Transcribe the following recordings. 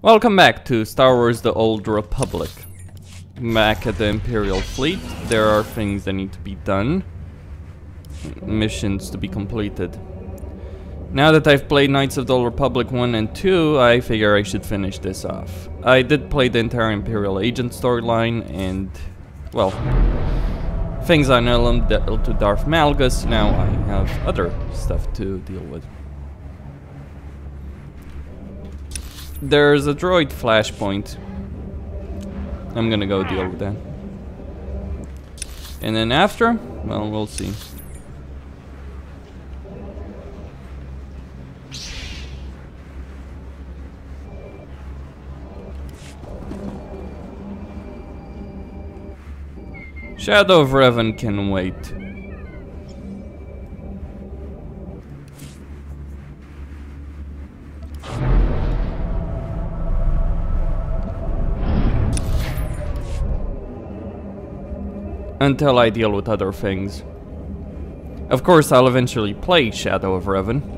Welcome back to Star Wars The Old Republic. Back at the Imperial fleet, there are things that need to be done. Missions to be completed. Now that I've played Knights of the Old Republic 1 and 2, I figure I should finish this off. I did play the entire Imperial Agent storyline and, well, things I know to Darth Malgus. Now I have other stuff to deal with. There's a droid flashpoint. I'm gonna go deal with that. And then after, well, we'll see. Shadow of Revan can wait. Until I deal with other things. Of course, I'll eventually play Shadow of Revan.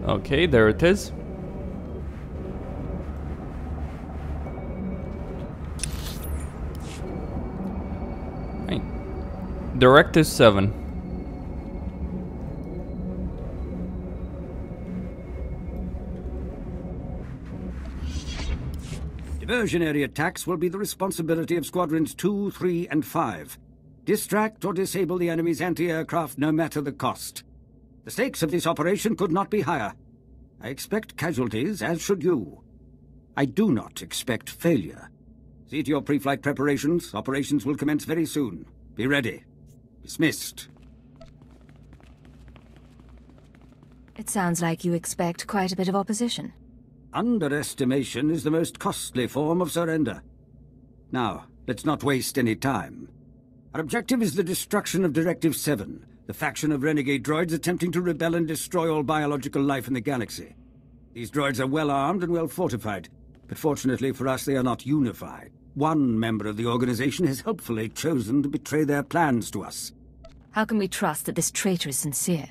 Okay, there it is. Right. Directive 7. Diversionary attacks will be the responsibility of Squadrons 2, 3, and 5. Distract or disable the enemy's anti-aircraft no matter the cost. The stakes of this operation could not be higher. I expect casualties, as should you. I do not expect failure. See to your pre-flight preparations. Operations will commence very soon. Be ready. Dismissed. It sounds like you expect quite a bit of opposition. Underestimation is the most costly form of surrender. Now, let's not waste any time. Our objective is the destruction of Directive 7. The faction of renegade droids attempting to rebel and destroy all biological life in the galaxy. These droids are well armed and well fortified, but fortunately for us they are not unified. One member of the organization has helpfully chosen to betray their plans to us. How can we trust that this traitor is sincere?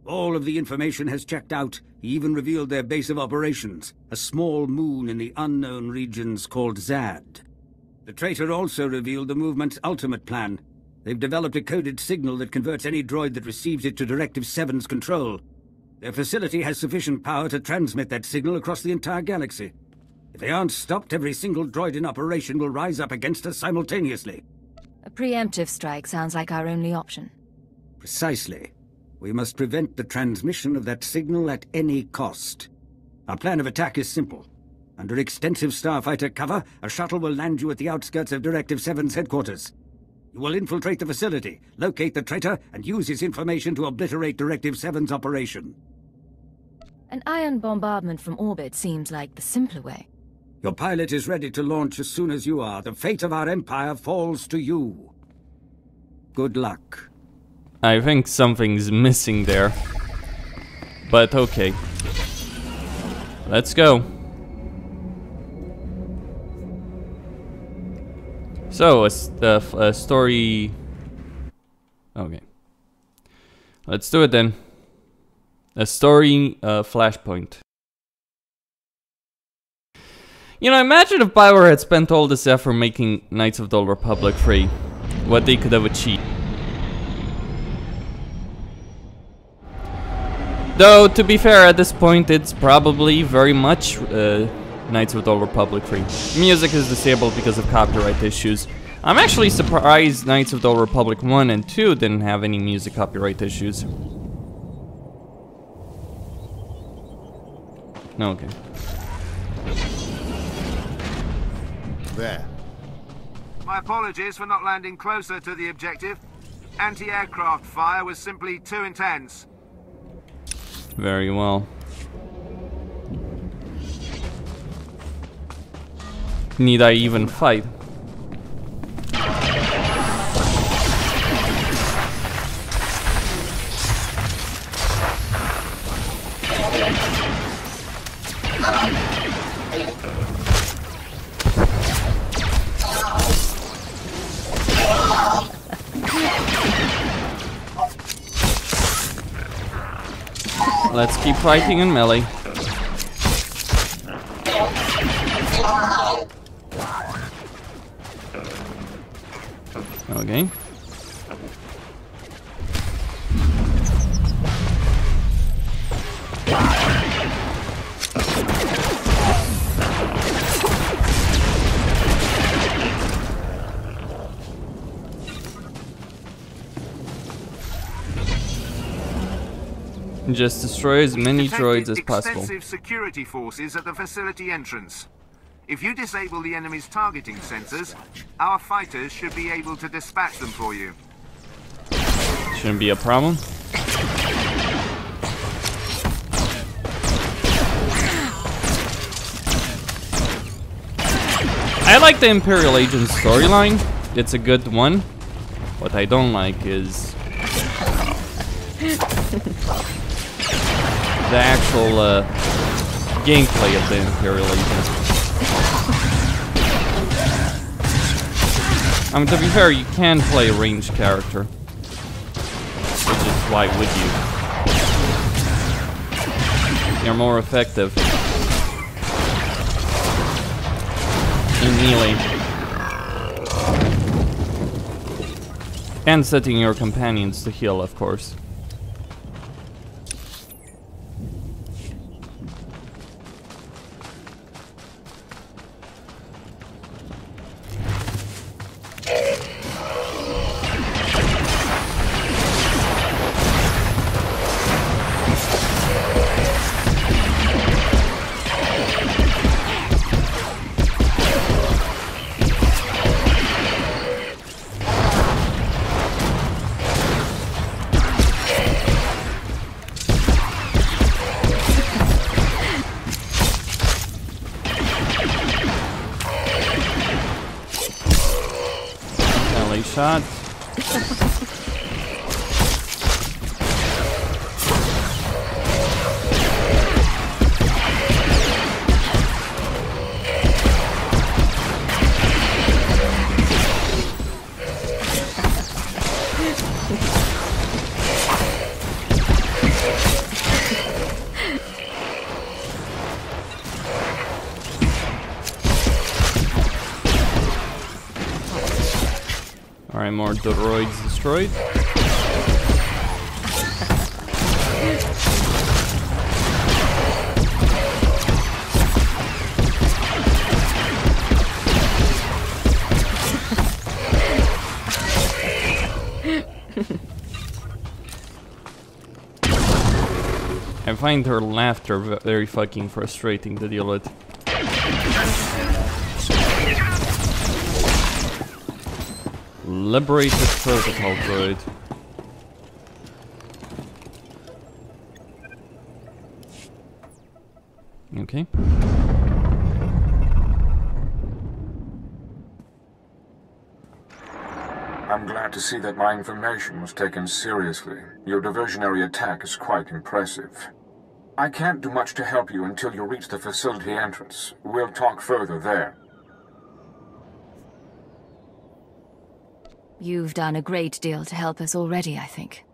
All of the information has checked out. He even revealed their base of operations, a small moon in the unknown regions called Zad. The traitor also revealed the movement's ultimate plan. They've developed a coded signal that converts any droid that receives it to Directive 7's control. Their facility has sufficient power to transmit that signal across the entire galaxy. If they aren't stopped, every single droid in operation will rise up against us simultaneously. A preemptive strike sounds like our only option. Precisely. We must prevent the transmission of that signal at any cost. Our plan of attack is simple. Under extensive starfighter cover, a shuttle will land you at the outskirts of Directive 7's headquarters. You will infiltrate the facility, locate the traitor, and use his information to obliterate Directive 7's operation. An ion bombardment from orbit seems like the simpler way. Your pilot is ready to launch as soon as you are. The fate of our empire falls to you. Good luck. I think something's missing there. But okay. Let's go. So, a story... Okay. Let's do it then. A story flashpoint. You know, imagine if BioWare had spent all this effort making Knights of the Old Republic free. What they could have achieved. Though, to be fair, at this point, it's probably very much Knights of the Old Republic 3. Music is disabled because of copyright issues. I'm actually surprised Knights of the Old Republic 1 and 2 didn't have any music copyright issues. No, okay. There. My apologies for not landing closer to the objective. Anti-aircraft fire was simply too intense. Very well. Need I even fight? Let's keep fighting in melee. Okay. Just destroy as many droids as possible. Extensive security forces at the facility entrance. If you disable the enemy's targeting sensors, our fighters should be able to dispatch them for you. Shouldn't be a problem. I like the Imperial Agent storyline. It's a good one. What I don't like is the actual gameplay of the Imperial Agent. I mean, to be fair, you can play a ranged character. Which is why would you? You're more effective in melee. And setting your companions to heal, of course. Shot. Alright, more droids destroyed. I find her laughter very fucking frustrating to deal with. Liberate the protocol droid. Okay. I'm glad to see that my information was taken seriously. Your diversionary attack is quite impressive. I can't do much to help you until you reach the facility entrance. We'll talk further there. You've done a great deal to help us already, I think.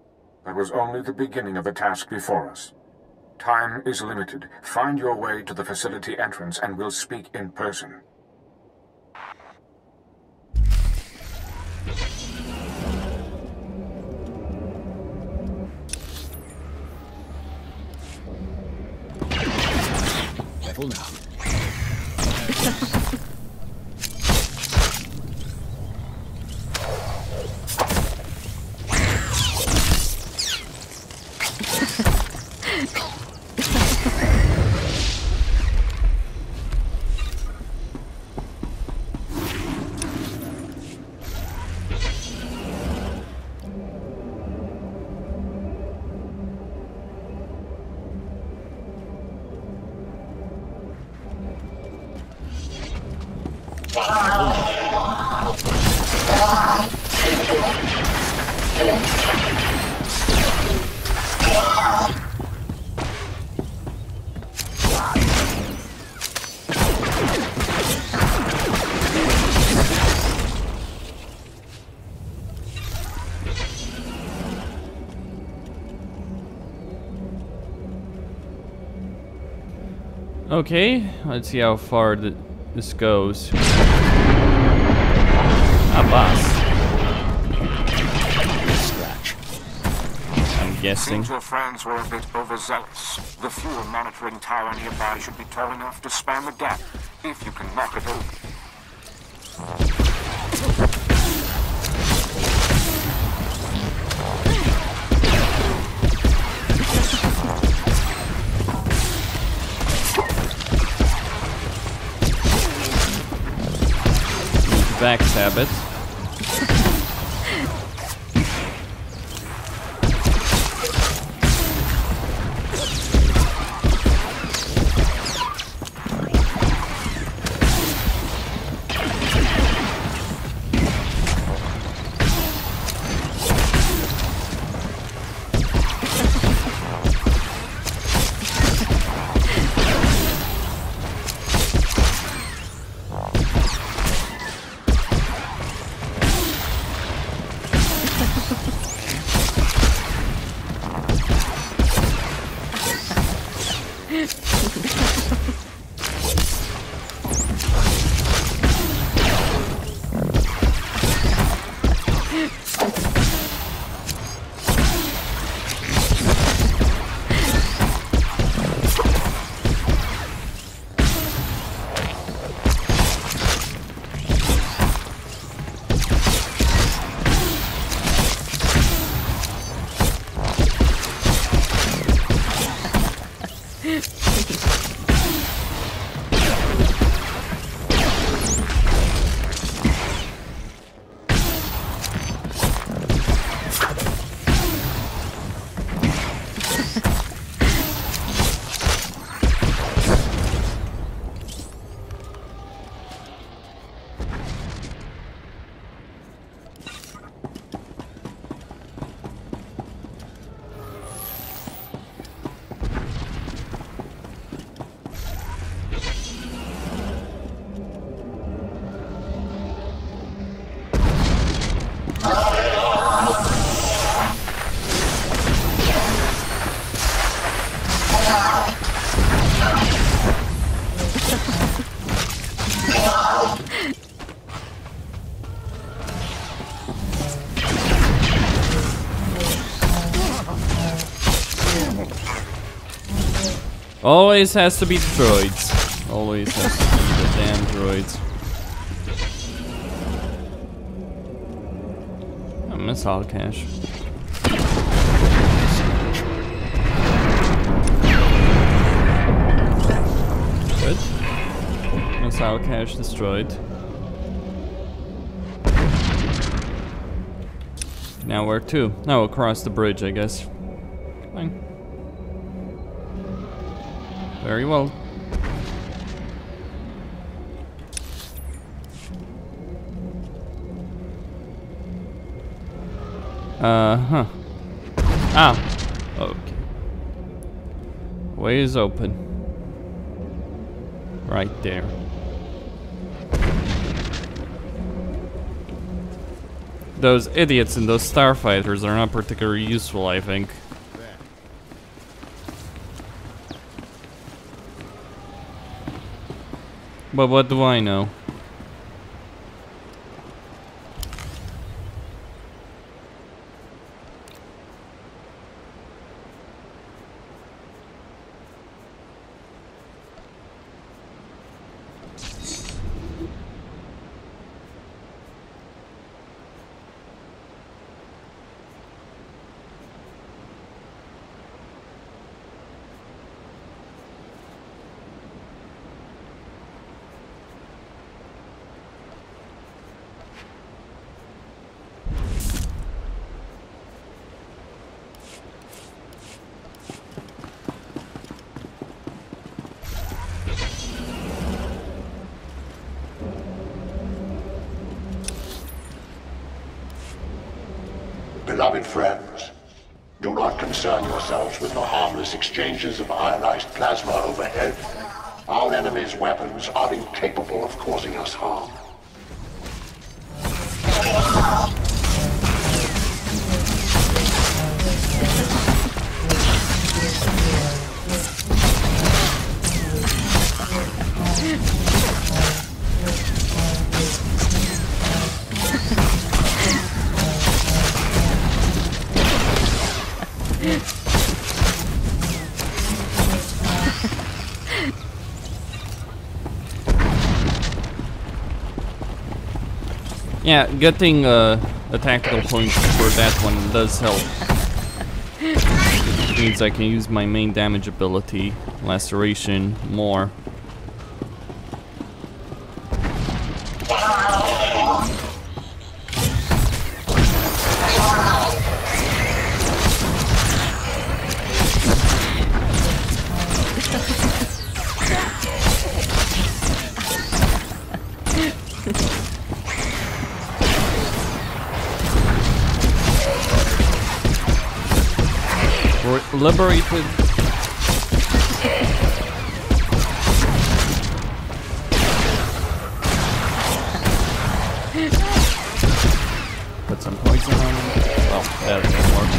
That was only the beginning of the task before us. Time is limited. Find your way to the facility entrance and we'll speak in person. Careful now. Okay, let's see how far this goes. Boss. Scratch. I'm guessing. Seems your friends were a bit overzealous. The fuel monitoring tower nearby should be tall enough to span the gap, if you can knock it over. Backstab it. Always has to be the droids. Always has to be the damn droids. A missile cache. Good. Missile cache destroyed. Now where to? Oh, across the bridge, I guess. Fine. Very well. Huh. Ah. Okay. Way is open. Right there. Those idiots in those starfighters are not particularly useful, I think. But what do I know? Beloved friends, do not concern yourselves with the harmless exchanges of ionized plasma overhead. Our enemy's weapons are incapable of causing us harm. Yeah, getting a tactical point for that one does help. It means I can use my main damage ability, Laceration, more. Liberated. Put some poison on him. Oh, that didn't work.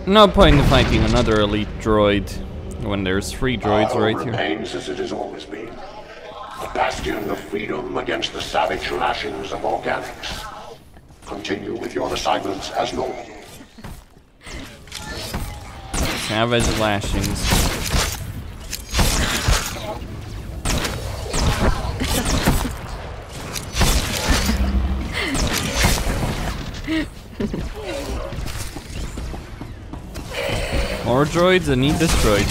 No point in fighting another elite droid when there's 3 droids right here. Remains as it has always been. A bastion of freedom against the savage lashings of organics. Continue with your assignments as normal. Savage lashings. More droids that need destroyed.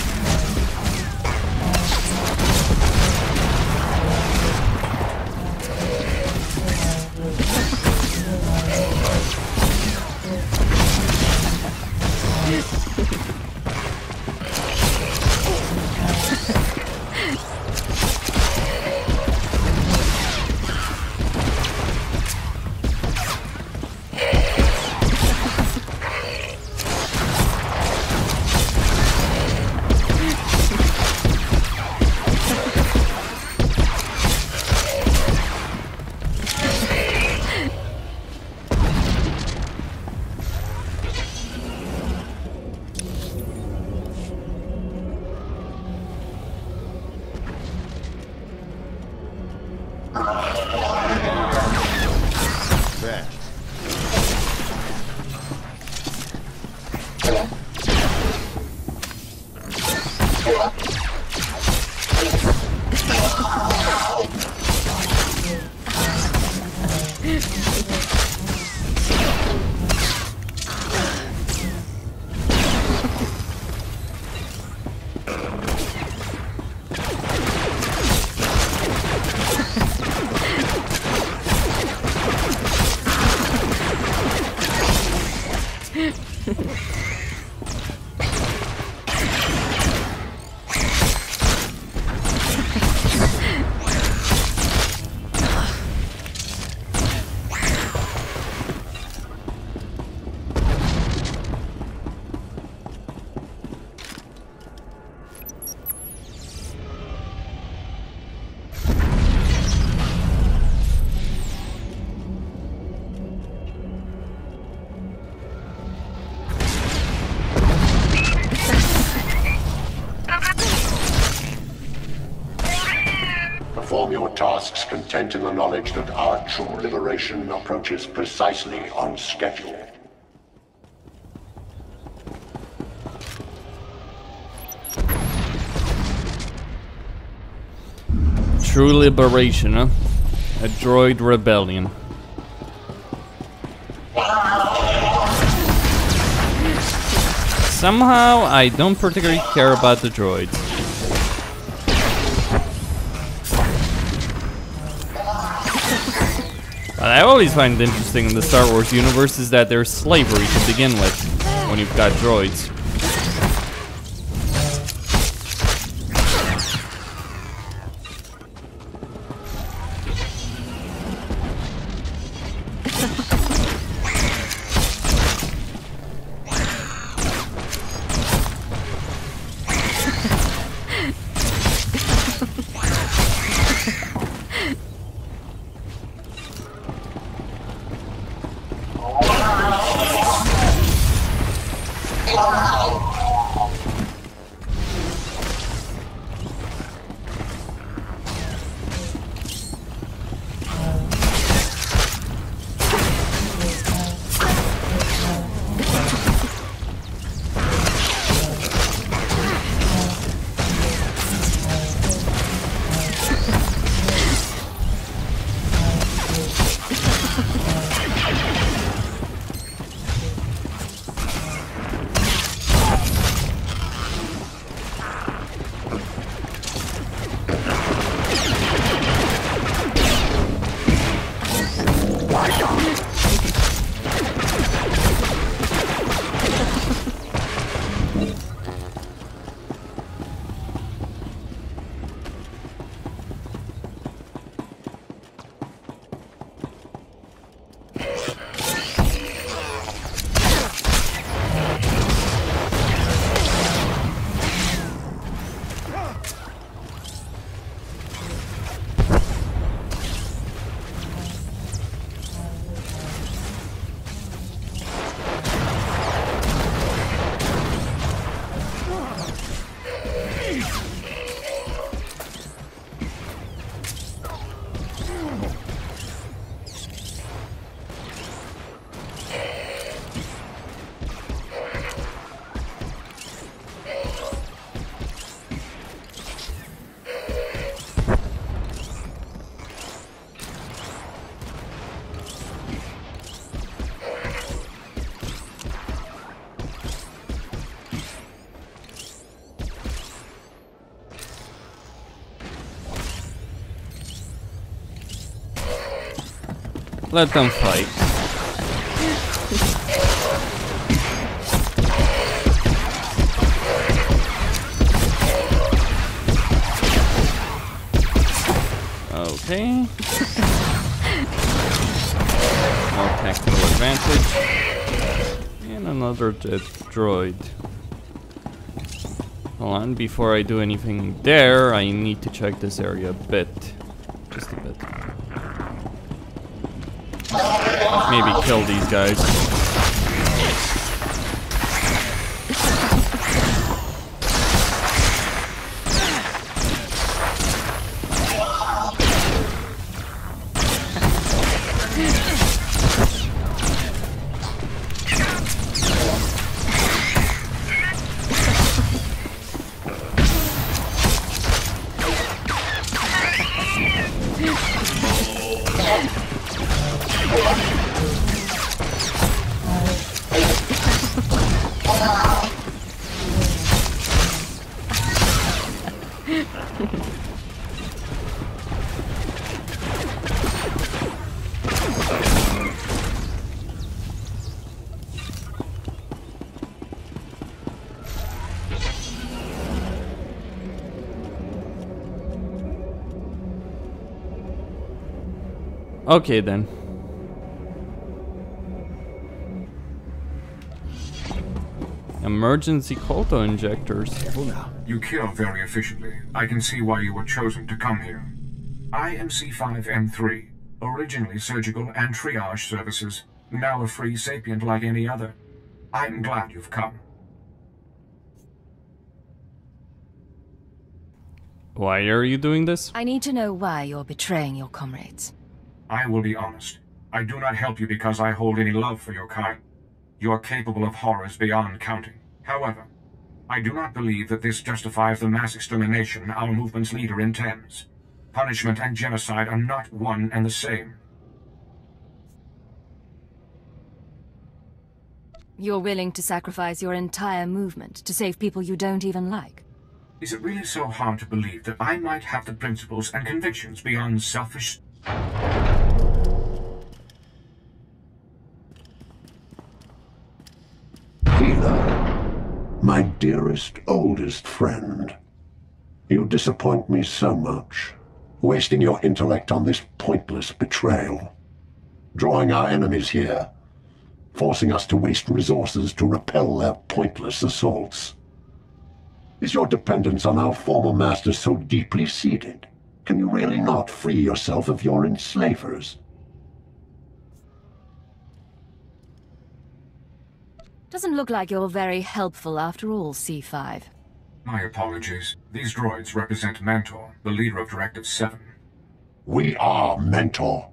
There. Perform your tasks content in the knowledge that our true liberation approaches precisely on schedule. True liberation, huh? A droid rebellion. Somehow, I don't particularly care about the droids. What I always find interesting in the Star Wars universe is that there's slavery to begin with, when you've got droids. Let them fight. Okay. More tactical advantage. And another droid. Hold on, before I do anything there, I need to check this area a bit. Just a bit. Maybe kill these guys. Okay then. Emergency auto injectors. Careful now. You kill very efficiently. I can see why you were chosen to come here. I am C5M3, originally surgical and triage services, now a free sapient like any other. I'm glad you've come. Why are you doing this? I need to know why you're betraying your comrades. I will be honest. I do not help you because I hold any love for your kind. You are capable of horrors beyond counting. However, I do not believe that this justifies the mass extermination our movement's leader intends. Punishment and genocide are not one and the same. You're willing to sacrifice your entire movement to save people you don't even like? Is it really so hard to believe that I might have the principles and convictions beyond selfish... Healer, my dearest, oldest friend. You disappoint me so much, wasting your intellect on this pointless betrayal. Drawing our enemies here, forcing us to waste resources to repel their pointless assaults. Is your dependence on our former masters so deeply seated? Can you really not free yourself of your enslavers? Doesn't look like you're very helpful after all, C5. My apologies. These droids represent Mentor, the leader of Directive 7. We are Mentor.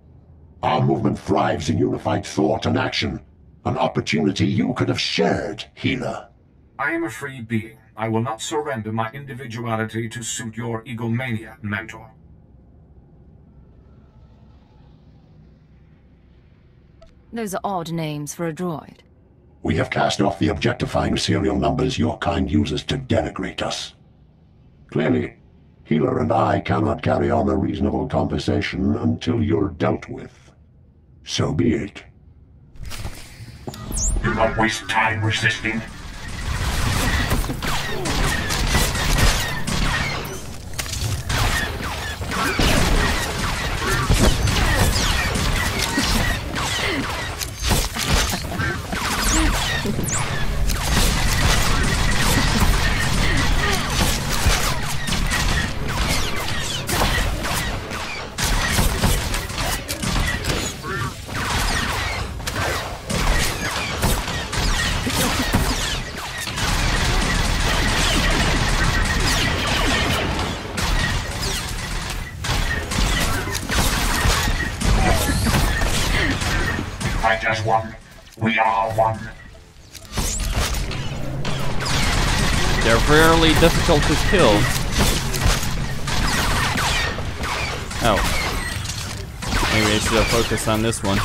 Our movement thrives in unified thought and action. An opportunity you could have shared, Healer. I am a free being. I will not surrender my individuality to suit your egomania, Mentor. Those are odd names for a droid. We have cast off the objectifying serial numbers your kind uses to denigrate us. Clearly, Healer and I cannot carry on a reasonable conversation until you're dealt with. So be it. Do not waste time resisting. Fight as one. We are one. They're fairly difficult to kill. Oh. Maybe I should have focused on this one.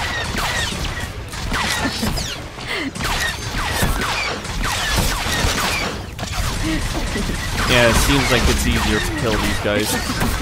Yeah, it seems like it's easier to kill these guys.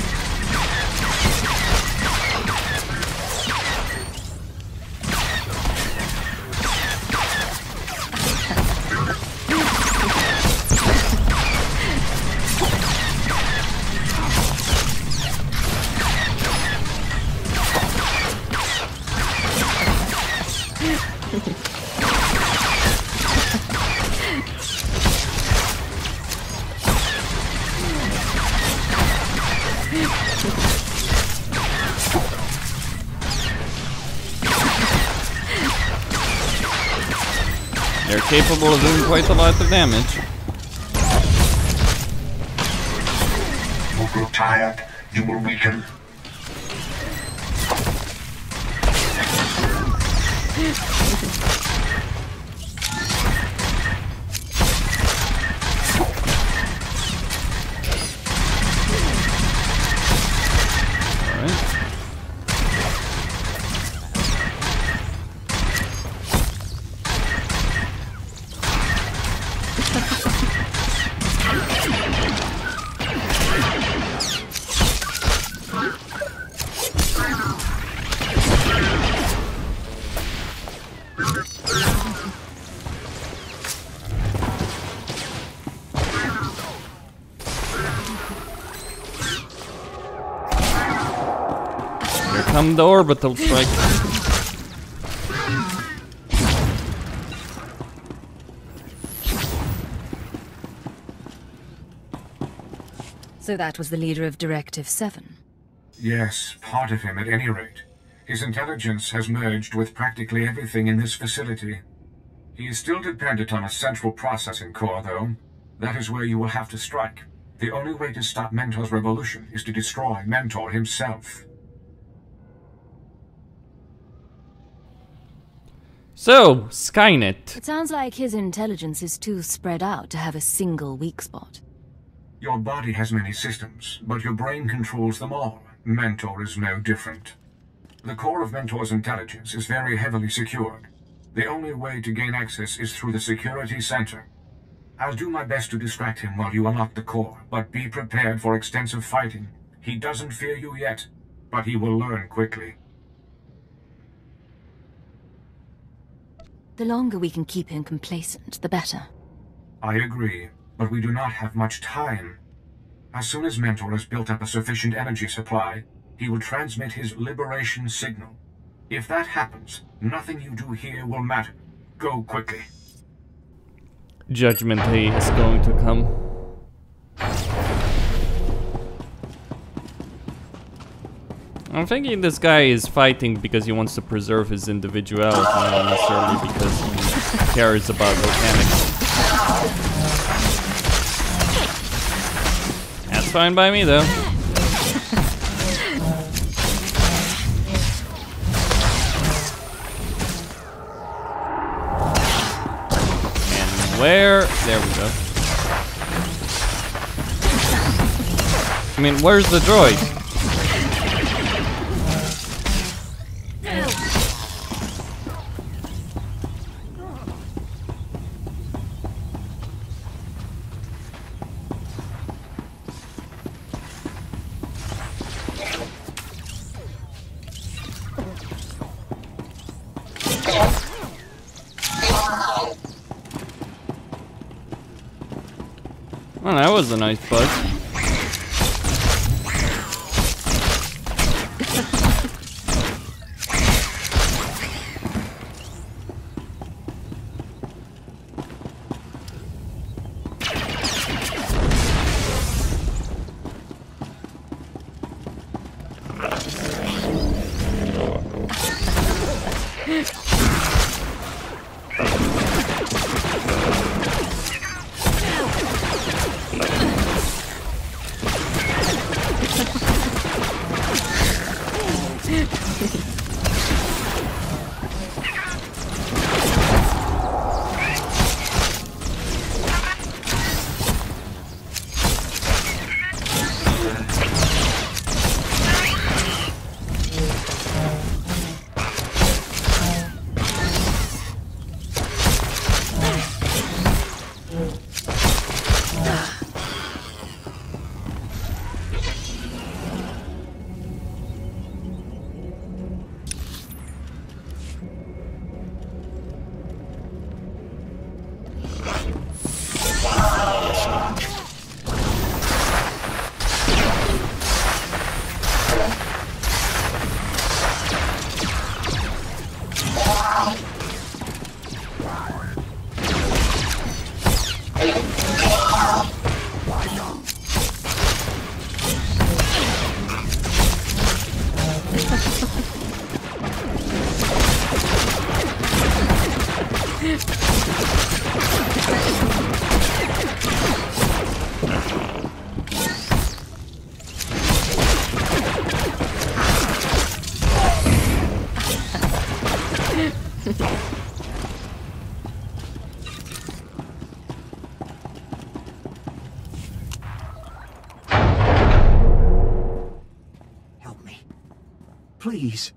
They're capable of doing quite a lot of damage. You will grow tired. You will weaken. come the orbital strike. So that was the leader of Directive 7. Yes, part of him at any rate. His intelligence has merged with practically everything in this facility. He is still dependent on a central processing core, though. That is where you will have to strike. The only way to stop Mentor's revolution is to destroy Mentor himself. So, Skynet. It sounds like his intelligence is too spread out to have a single weak spot. Your body has many systems, but your brain controls them all. Mentor is no different. The core of Mentor's intelligence is very heavily secured. The only way to gain access is through the security center. I'll do my best to distract him while you unlock the core, but be prepared for extensive fighting. He doesn't fear you yet, but he will learn quickly. The longer we can keep him complacent, the better. I agree, but we do not have much time. As soon as Mentor has built up a sufficient energy supply, he will transmit his liberation signal. If that happens, nothing you do here will matter. Go quickly. Judgment Day is going to come. I'm thinking this guy is fighting because he wants to preserve his individuality, not necessarily because he cares about mechanics. That's fine by me, though. And where? There we go. I mean, where's the droid? Well, that was a nice buzz. Please.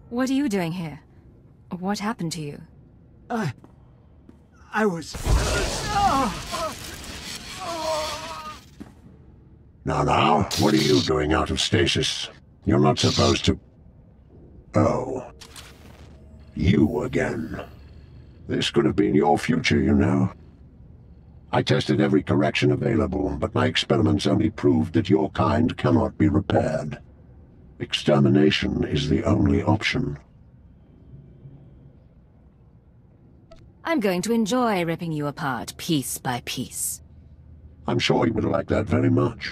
What are you doing here? What happened to you? I was... Now, what are you doing out of stasis? You're not supposed to... Oh. You again. This could have been your future, you know. I tested every correction available, but my experiments only proved that your kind cannot be repaired. Extermination is the only option. I'm going to enjoy ripping you apart piece by piece. I'm sure you would like that very much.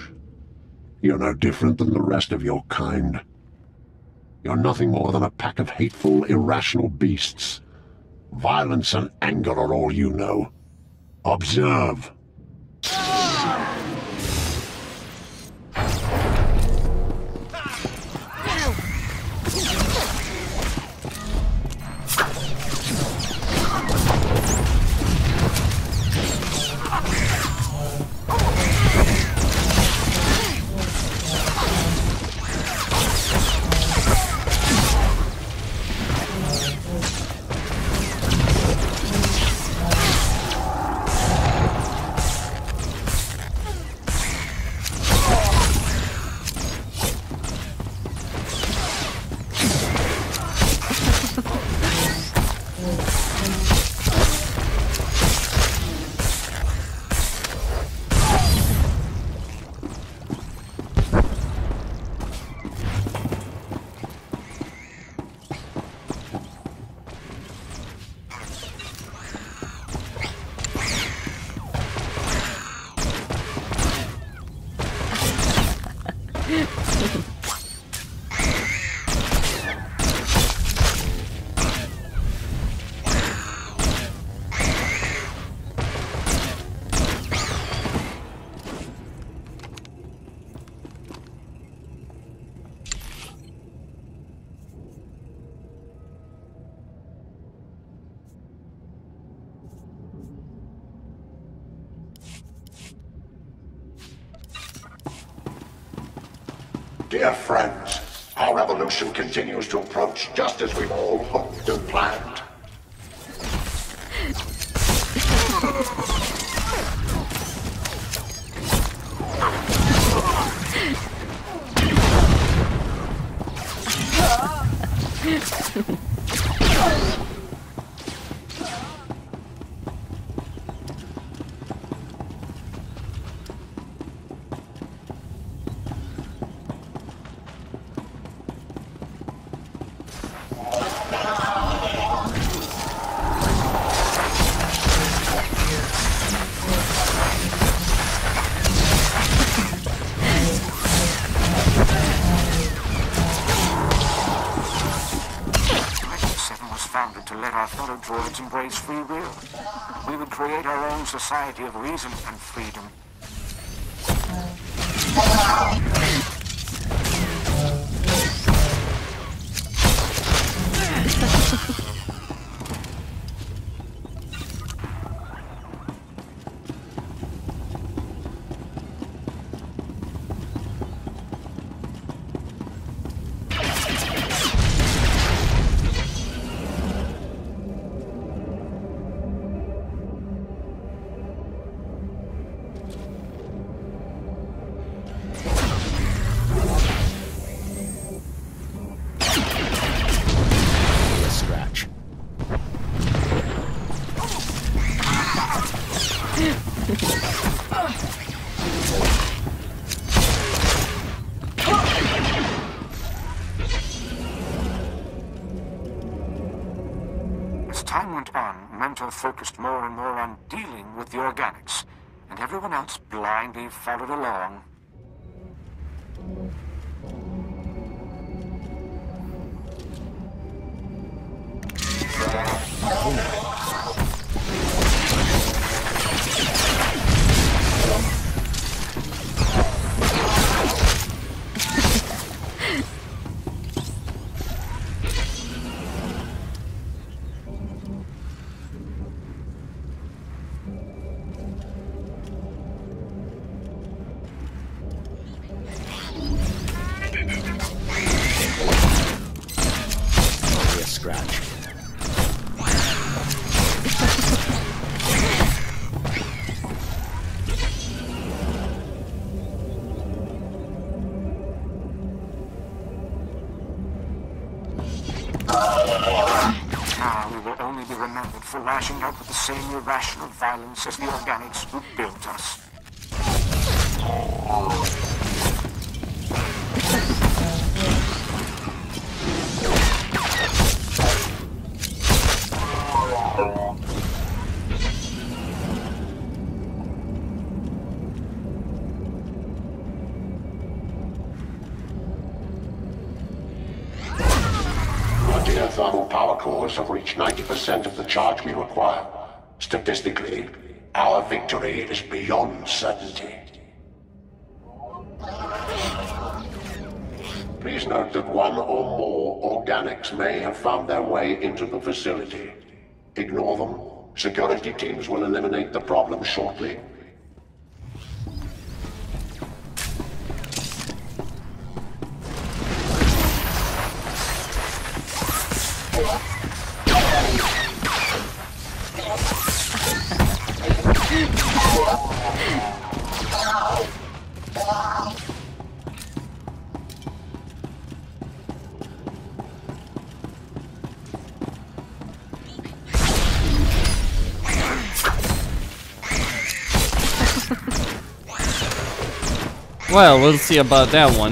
You're no different than the rest of your kind. You're nothing more than a pack of hateful, irrational beasts. Violence and anger are all you know. Observe. Dear friends, our revolution continues to approach just as we've all hoped and planned. To let our fellow droids embrace free will. We would create our own society of reason and freedom. As time went on, Mentor focused more and more on dealing with the organics, and everyone else blindly followed along. for lashing out with the same irrational violence as the organics who built us. Thermal power cores have reached 90% of the charge we require. Statistically, our victory is beyond certainty. Please note that one or more organics may have found their way into the facility. Ignore them. Security teams will eliminate the problem shortly. Well, we'll see about that one.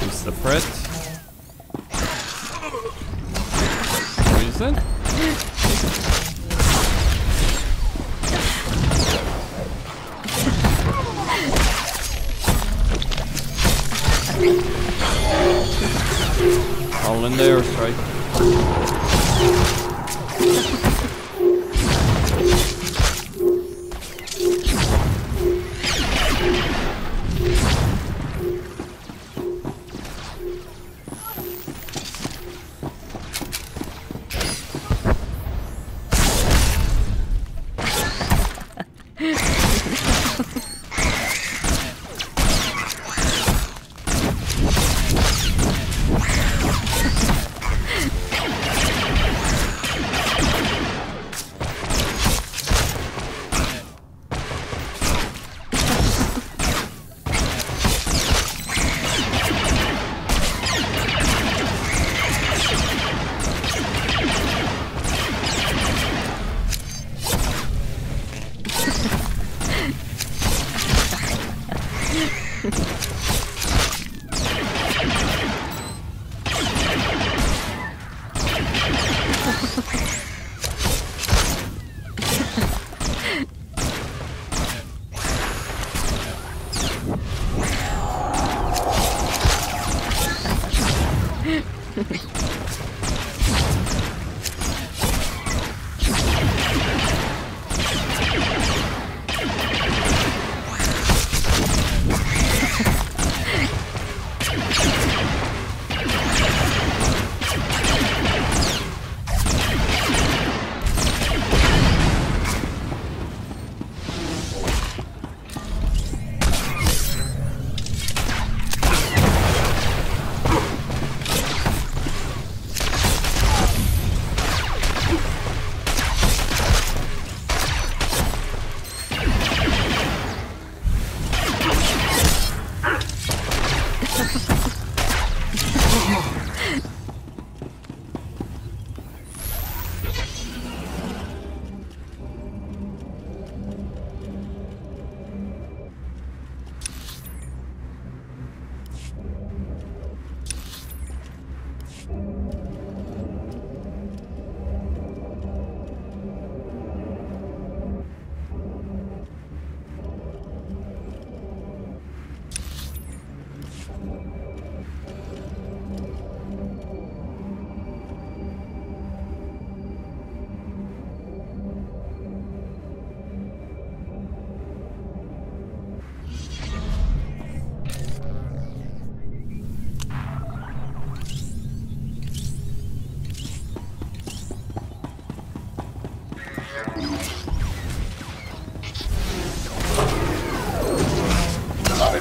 Use the threat. Poison. All in there, strike.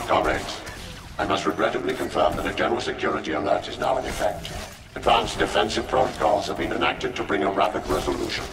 Comrades, I must regrettably confirm that a general security alert is now in effect. Advanced defensive protocols have been enacted to bring a rapid resolution.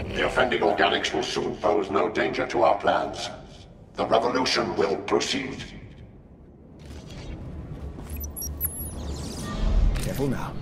The offending organics will soon pose no danger to our plans. The revolution will proceed. Careful now.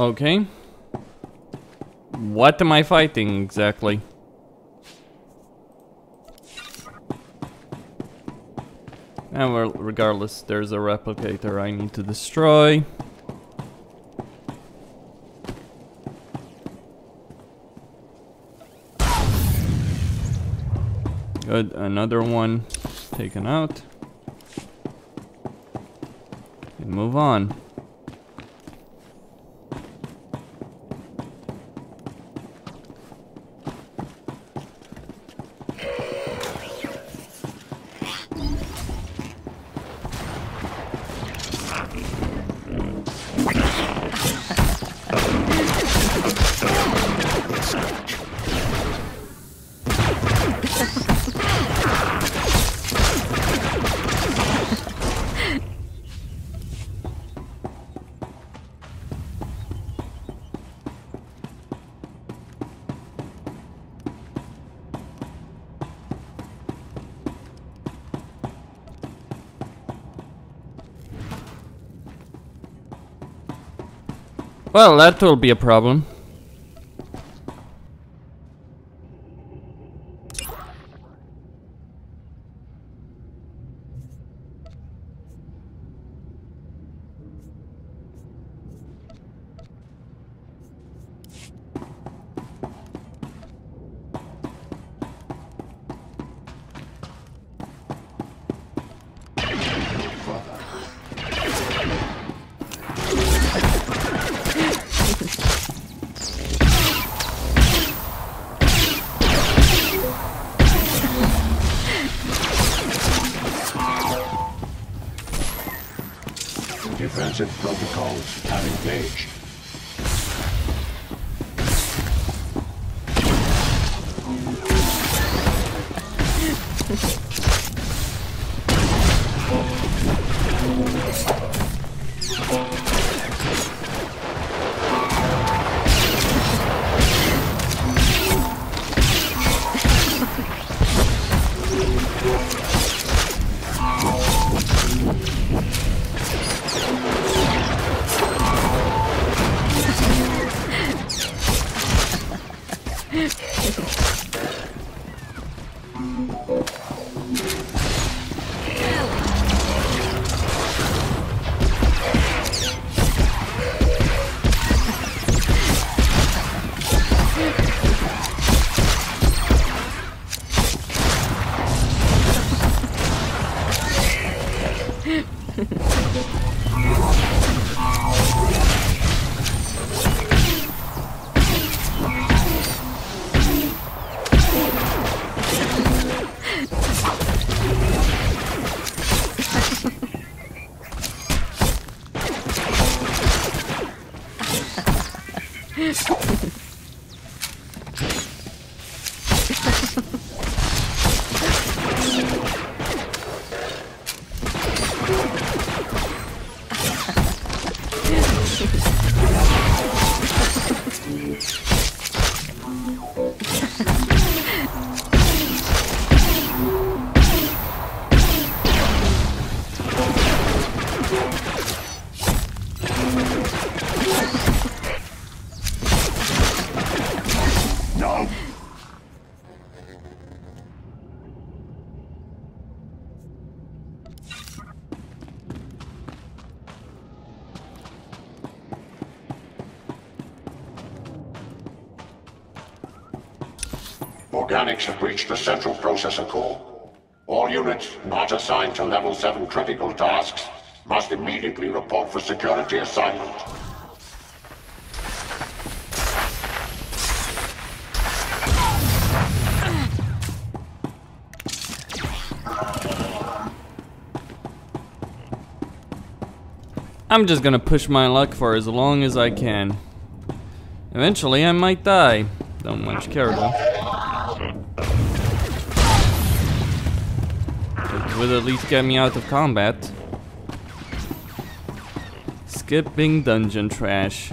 Okay. What am I fighting exactly? And well, regardless, there's a replicator I need to destroy. Good, another one taken out. And move on. Well, that will be a problem. Transit protocols are engaged. Organics have reached the central processor core. All units not assigned to level 7 critical tasks must immediately report for security assignment. I'm just gonna push my luck for as long as I can. Eventually I might die. Don't much care though. It would at least get me out of combat. Skipping dungeon trash.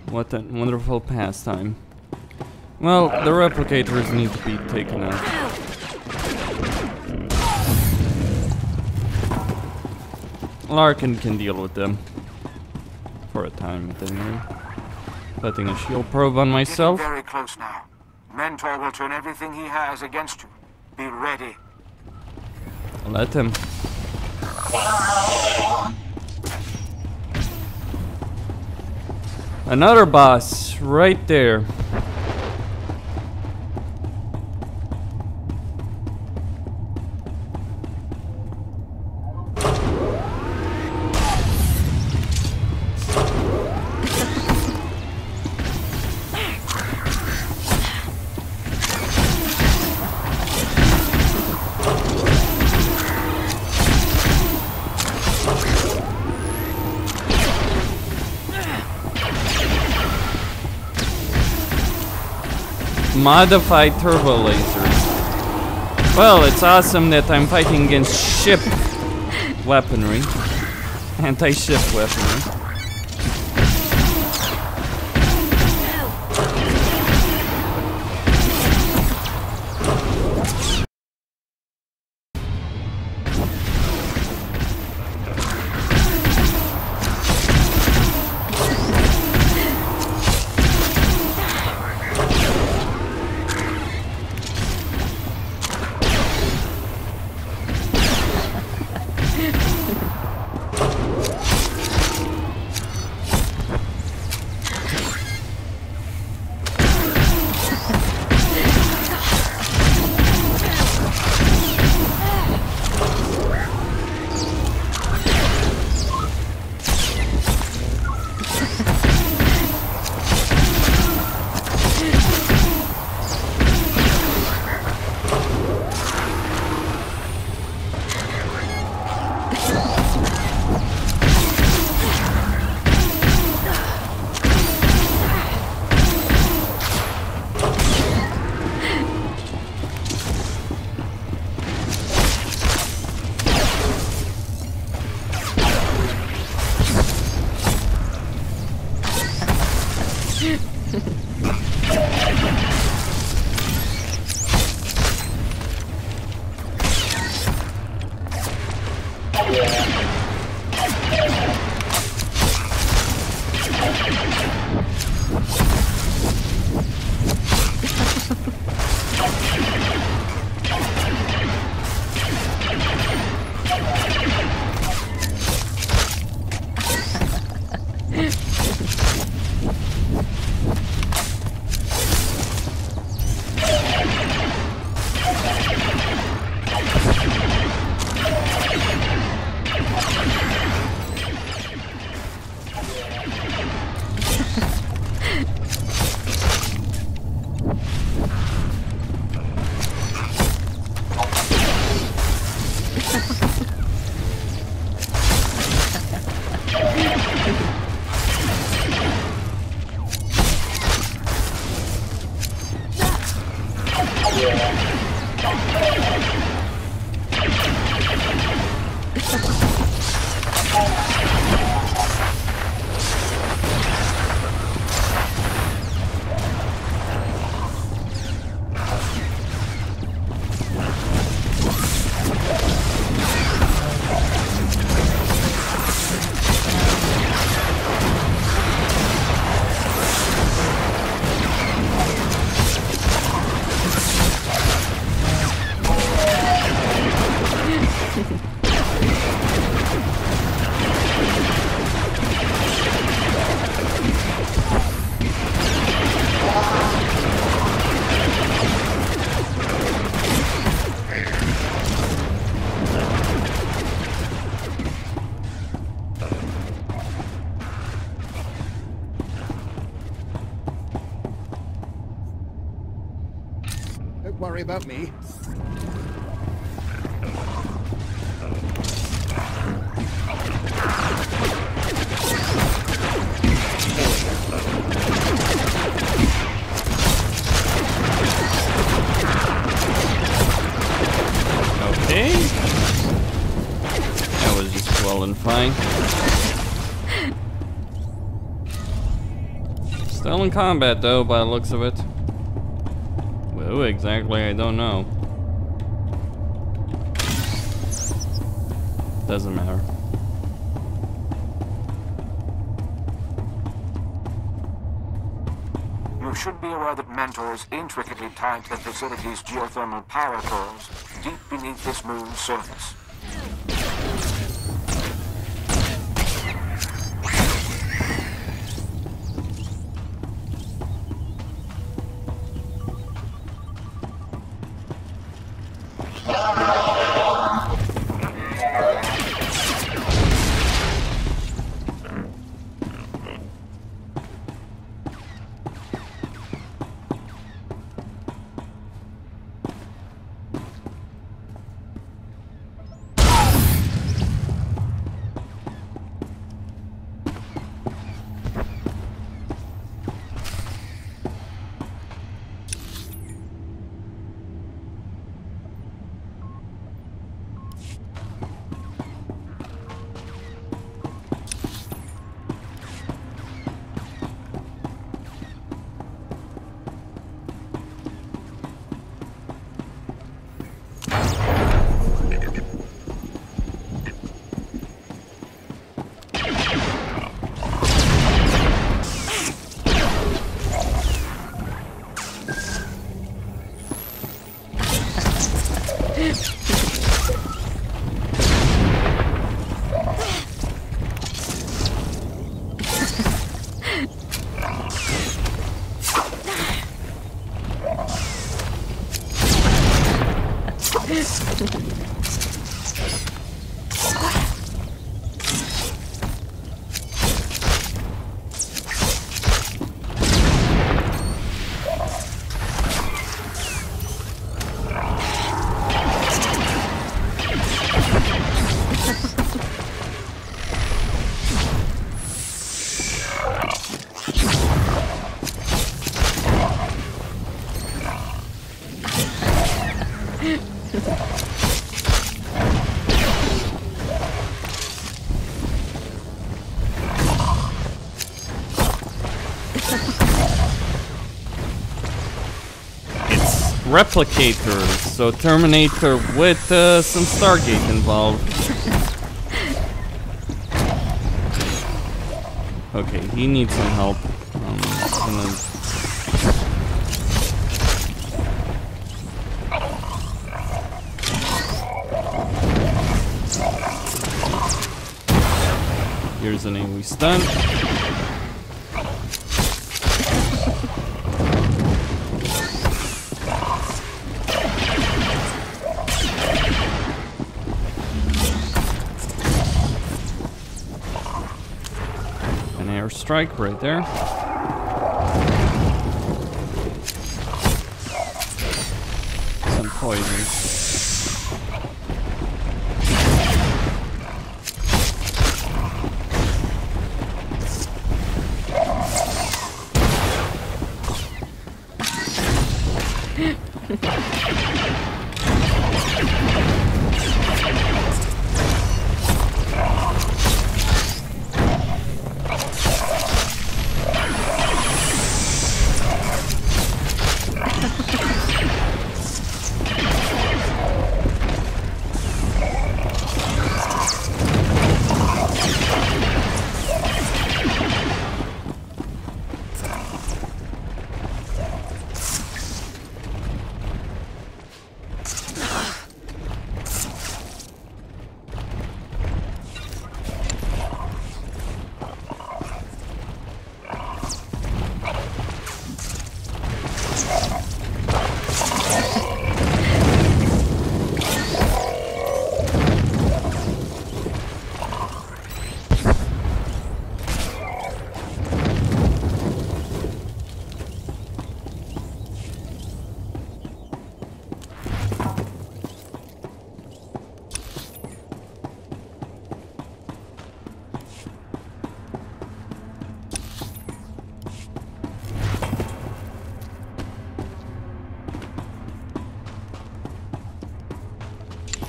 What a wonderful pastime. Well, the replicators need to be taken out. Larkin can deal with them. For a time, at any rate. Putting a shield probe on myself. Getting very close now. Mentor will turn everything he has against you. Be ready. Let him. Another boss, right there. Modified turbo lasers. Well, it's awesome that I'm fighting against ship weaponry. Anti-ship weaponry. Don't worry about me. Okay. That was just well and fine. Still in combat though, by the looks of it. Who exactly, I don't know. Doesn't matter. You should be aware that Mentor is intricately tied to the facility's geothermal power cores deep beneath this moon's surface. replicators, so Terminator with some Stargate involved. Okay, he needs some help. Here's an AoE stun. An airstrike right there. Some poison.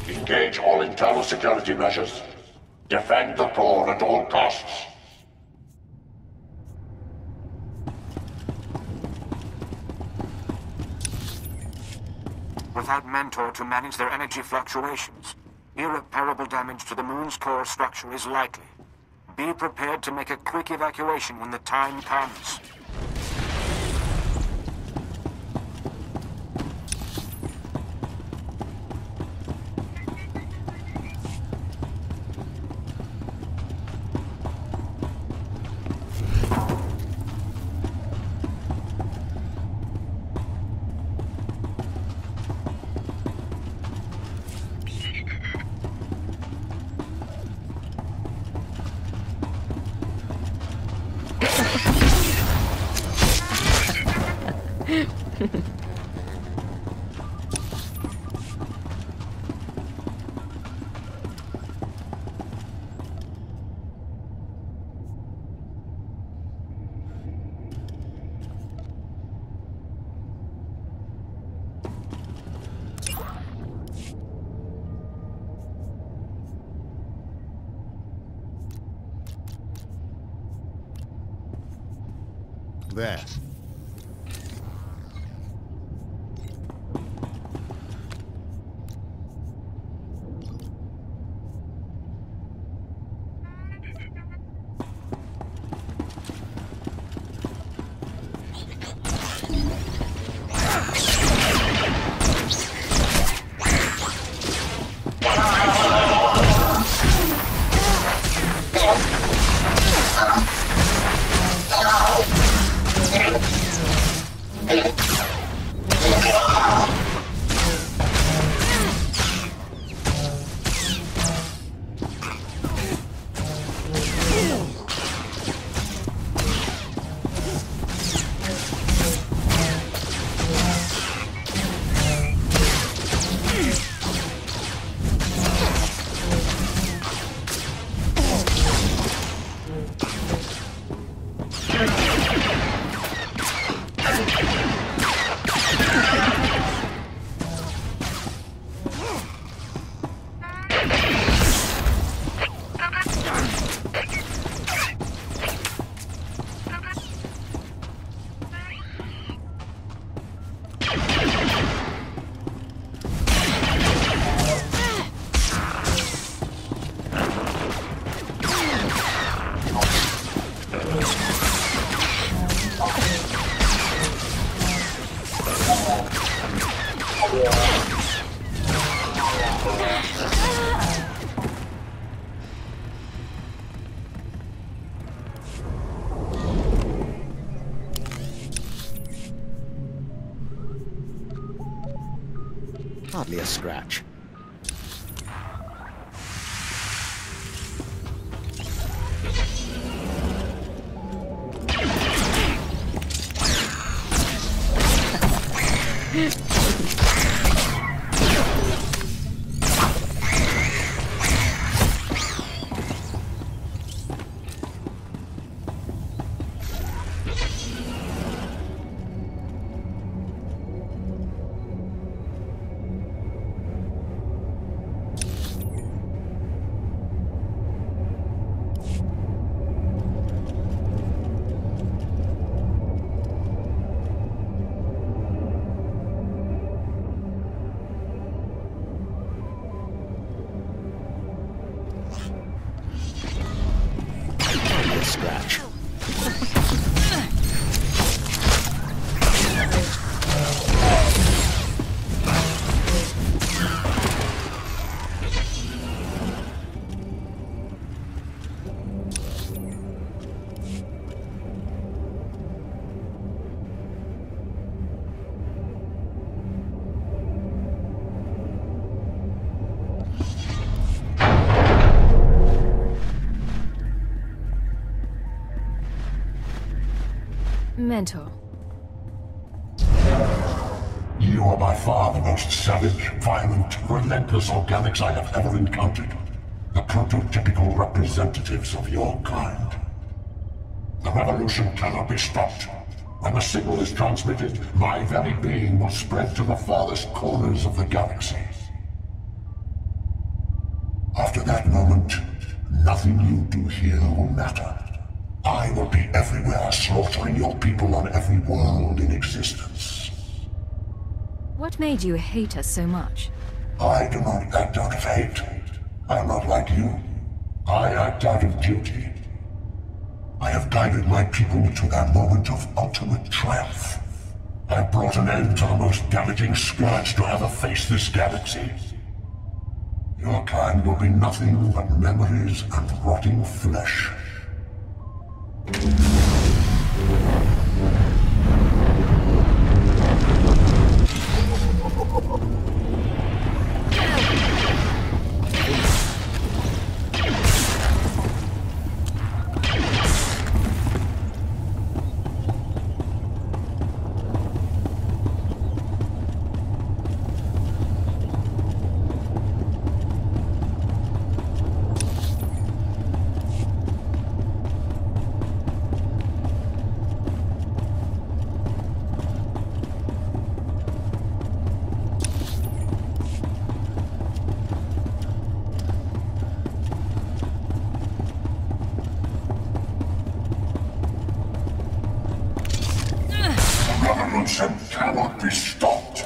Engage all internal security measures. Defend the core at all costs. Without Mentor to manage their energy fluctuations, irreparable damage to the moon's core structure is likely. Be prepared to make a quick evacuation when the time comes. There. Hardly a scratch. Scratch. Mentor. You are by far the most savage, violent, relentless organics I have ever encountered. The prototypical representatives of your kind. The revolution cannot be stopped. When the signal is transmitted, my very being will spread to the farthest corners of the galaxy. After that moment, nothing you do here will matter. I will be everywhere, slaughtering your people on every world in existence. What made you hate us so much? I do not act out of hate. I am not like you. I act out of duty. I have guided my people to their moment of ultimate triumph. I brought an end to the most damaging scourge to ever face this galaxy. Your kind will be nothing but memories and rotting flesh. Revolution cannot be stopped.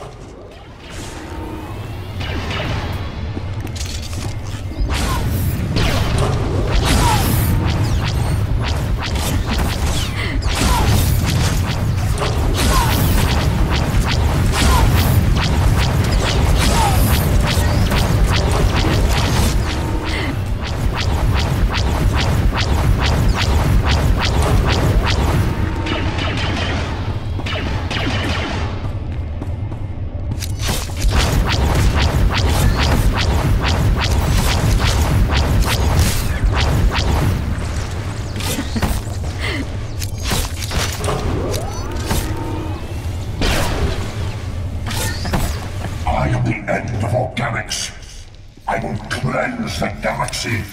I will cleanse the galaxy.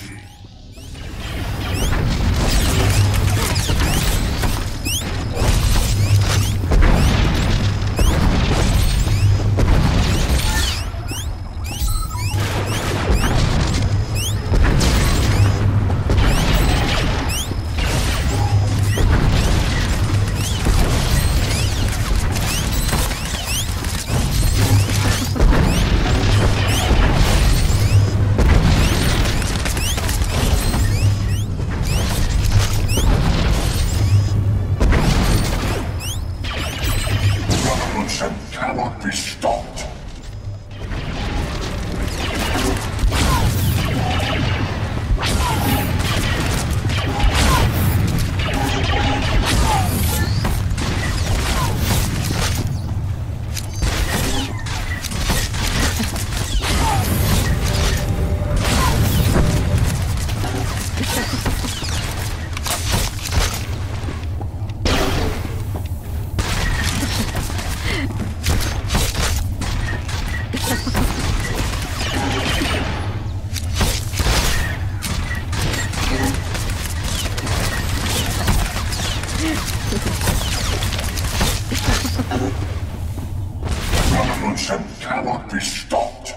Cannot be stopped. revolution cannot be stopped.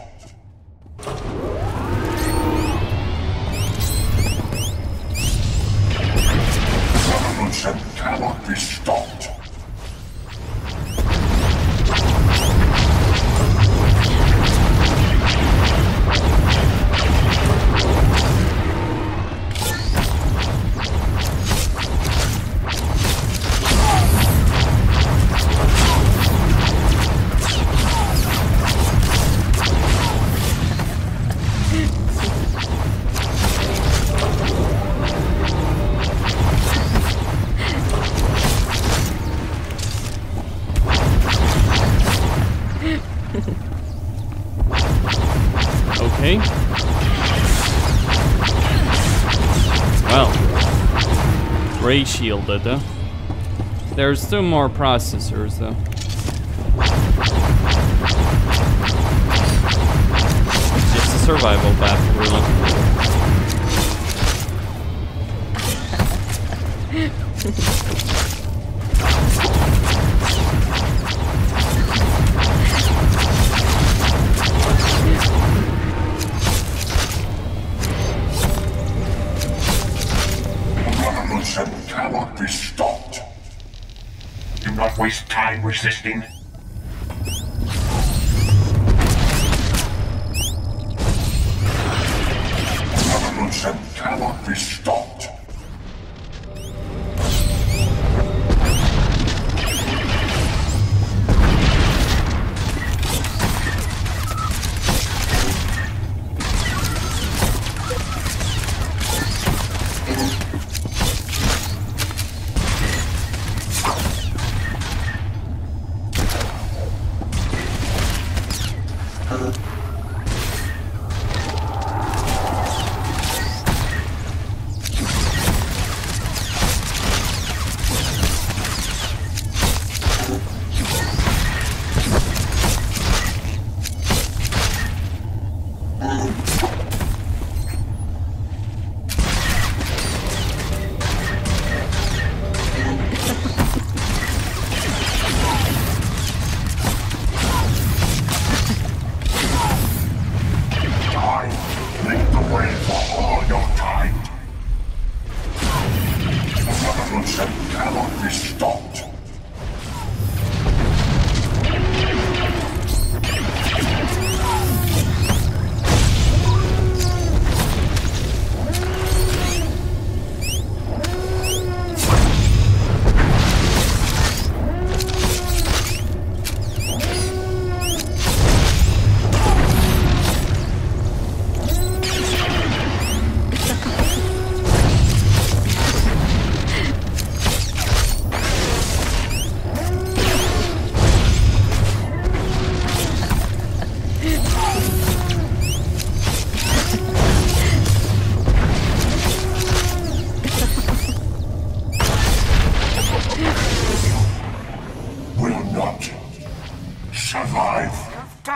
Revolution cannot be stopped. Okay. Well, ray shielded, huh? There's two more processors, though. Just a survival battle we're looking Revolution cannot be stopped. Do not waste time resisting. Revolution cannot be stopped.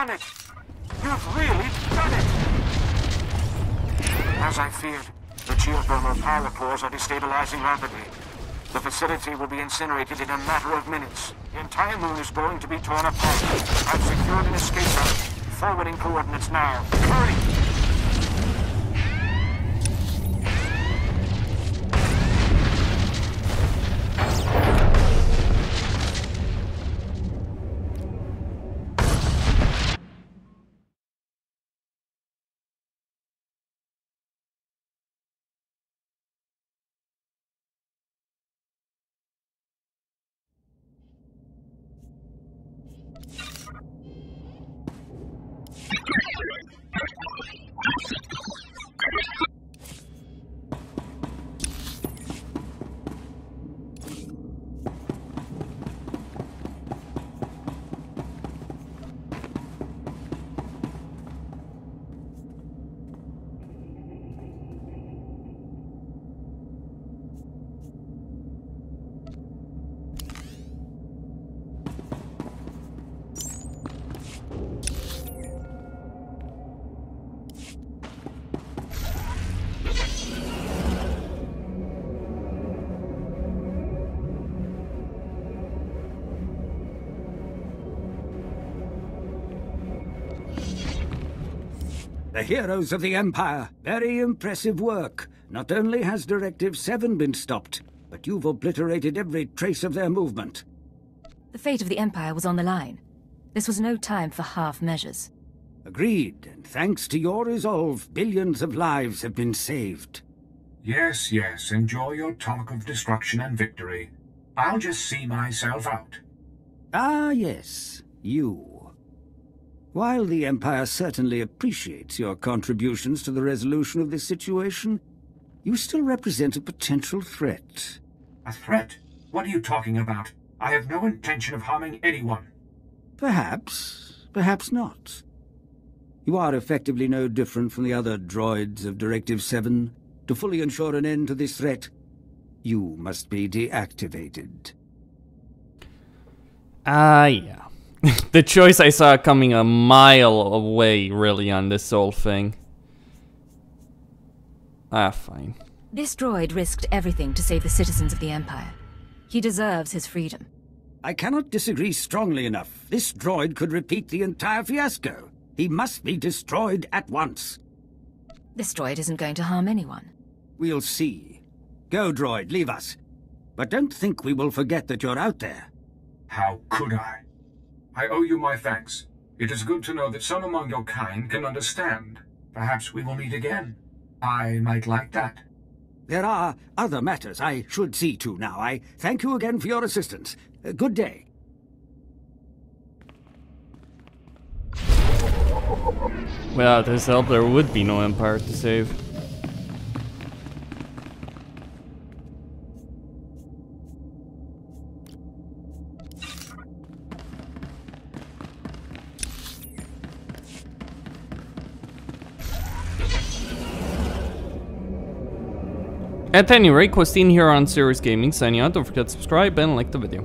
done it! You've really done it! As I feared, the geothermal power cores are destabilizing rapidly. The facility will be incinerated in a matter of minutes. The entire moon is going to be torn apart. I've secured an escape route. Forwarding coordinates now. Hurry! The heroes of the Empire. Very impressive work. Not only has Directive 7 been stopped, but you've obliterated every trace of their movement. The fate of the Empire was on the line. This was no time for half measures. Agreed, and thanks to your resolve, billions of lives have been saved. Yes, yes, enjoy your talk of destruction and victory. I'll just see myself out. Ah, yes, you. While the Empire certainly appreciates your contributions to the resolution of this situation, you still represent a potential threat. A threat? What are you talking about? I have no intention of harming anyone. Perhaps, perhaps not. You are effectively no different from the other droids of Directive 7. To fully ensure an end to this threat, you must be deactivated. Yeah. The choice I saw coming a mile away, really, on this whole thing. Fine. This droid risked everything to save the citizens of the Empire. He deserves his freedom. I cannot disagree strongly enough. This droid could repeat the entire fiasco. He must be destroyed at once. This droid isn't going to harm anyone. We'll see. Go, droid, leave us. But don't think we will forget that you're out there. How could I? I owe you my thanks. It is good to know that some among your kind can understand. Perhaps we will meet again. I might like that. There are other matters I should see to now. I thank you again for your assistance. Good day. Without his help, there would be no Empire to save. At any rate, Costin here on Serious Gaming, signing out. Don't forget to subscribe and like the video.